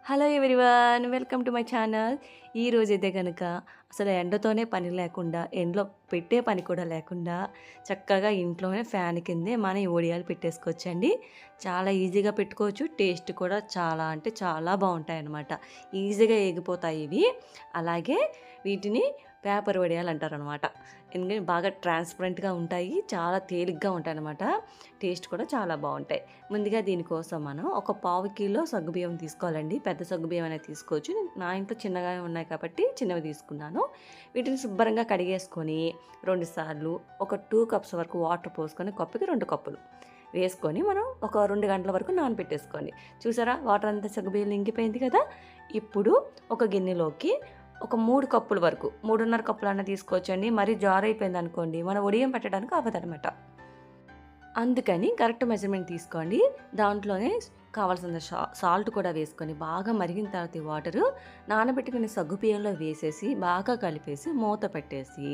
Hello everyone, welcome to my channel. ఈరోజైతే కనుక అసలు ఎండతోనే పని లేకుండా, ఎండలో పెట్టే పని కూడా లేకుండా చక్కగా ఇంట్లోనే ఫ్యాన్ కిందే మన ఈ వడియాలు పెట్టేసుకోవచ్చండి. చాలా ఈజీగా పెట్టుకోవచ్చు. టేస్ట్ కూడా చాలా అంటే చాలా బాగుంటాయన్నమాట. ఈజీగా ఎగిపోతాయి ఇవి. అలాగే వీటిని పేపర్ వడియాలు అంటారనమాట. ఎందుకంటే బాగా ట్రాన్స్పరెంట్గా ఉంటాయి, చాలా తేలిగ్గా ఉంటాయి అన్నమాట. టేస్ట్ కూడా చాలా బాగుంటాయి. ముందుగా దీనికోసం మనం ఒక పావు కిలో సగ్గుబియ్యం తీసుకోవాలండి. పెద్ద సగ్గుబియ్యం అనేది తీసుకోవచ్చు. నా ఇంట్లో చిన్నగా ఉన్నాయి కాబట్టి చిన్నవి తీసుకున్నాను. వీటిని శుభ్రంగా కడిగేసుకొని 2 సార్లు ఒక 2 కప్స్ వరకు వాటర్ పోసుకొని, కప్పుకి 2 కప్పులు వేసుకొని మనం ఒక 2 గంటల వరకు నానబెట్టేసుకోండి. చూసారా, వాటర్ అంతా సగ్గుబియ్యం ఇంకిపోయింది కదా. ఇప్పుడు ఒక గిన్నెలోకి ఒక 3 కప్పుల వరకు, 3:30 కప్పులన్నా తీసుకోవచ్చండి. మరీ జారైపోయింది అనుకోండి, మనం వడియం పెట్టడానికి అవ్వదనమాట. అందుకని కరెక్ట్ మెజర్మెంట్ తీసుకోండి. దాంట్లోనే కావాల్సిన సాల్ట్ కూడా వేసుకొని బాగా మరిగిన తర్వాత ఈ వాటరు నానబెట్టుకుని సగ్గుబియ్యంలో వేసేసి బాగా కలిపేసి మూత పెట్టేసి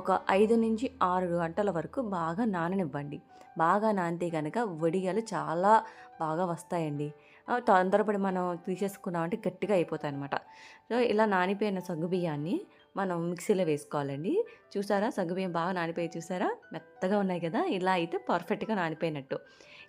ఒక 5 నుంచి 6 గంటల వరకు బాగా నాననివ్వండి. బాగా నానితే కనుక వడియాలు చాలా బాగా వస్తాయండి. తొందరపడి మనం తీసేసుకున్నామంటే గట్టిగా అయిపోతాయి అనమాట. సో ఇలా నానిపోయిన సగ్గుబియ్యాన్ని మనం మిక్సీలో వేసుకోవాలండి. చూసారా, సగ్గుబియ్యం బాగా నానిపోయి చూసారా, మెత్తగా ఉన్నాయి కదా. ఇలా అయితే పర్ఫెక్ట్గా నానిపోయినట్టు.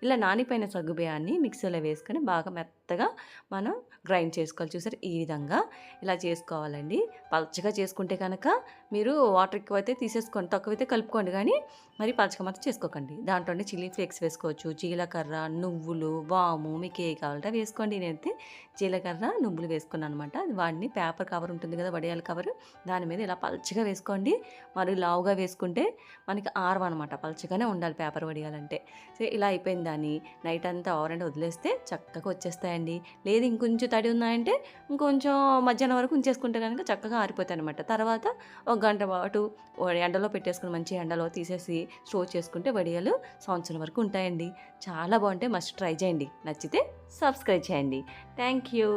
ఇలా నానిపోయిన సగ్గుబియ్యాన్ని మిక్సీలో వేసుకొని బాగా మెత్తగా మనం గ్రైండ్ చేసుకోవాలి. చూసారు, ఈ విధంగా ఇలా చేసుకోవాలండి. పలచగా చేసుకుంటే కనుక మీరు వాటర్ ఎక్కువైతే తీసేసుకోండి, తక్కువైతే కలుపుకోండి, కానీ మరి పలచగా మాత్రం చేసుకోకండి. దాంట్లోనే చిల్లీ ఫ్లేక్స్ వేసుకోవచ్చు, జీలకర్ర, నువ్వులు, వాము, మీకు ఏ కావాలంటే వేసుకోండి. నేనైతే జీలకర్ర, నువ్వులు వేసుకున్నాను అనమాట. వాడిని పేపర్ కవర్ ఉంటుంది కదా, వడియాల కవర్, దాని మీద ఇలా పలచగా వేసుకోండి. మరి లావుగా వేసుకుంటే మనకి ఆరవన్నమాట. పలచగానే ఉండాలి పేపర్ వడియాలంటే. సో ఇలా అయిపోయింది. దాన్ని నైట్ అంతా ఆవరండి వదిలేస్తే చక్కగా వచ్చేస్తాయండి. లేదు ఇంకొంచెం తడి ఉన్నాయంటే ఇంకొంచెం మధ్యాహ్నం వరకు ఉంచేసుకుంటే కనుక చక్కగా ఆరిపోతాయి అనమాట. తర్వాత ఒక గంట పాటు ఎండలో పెట్టేసుకుని మంచి ఎండలో తీసేసి స్టోర్ చేసుకుంటే వడియాలు సంవత్సరం వరకు ఉంటాయండి. చాలా బాగుంటాయి. మస్ట్ ట్రై చేయండి. నచ్చితే సబ్స్క్రైబ్ చేయండి. Thank you.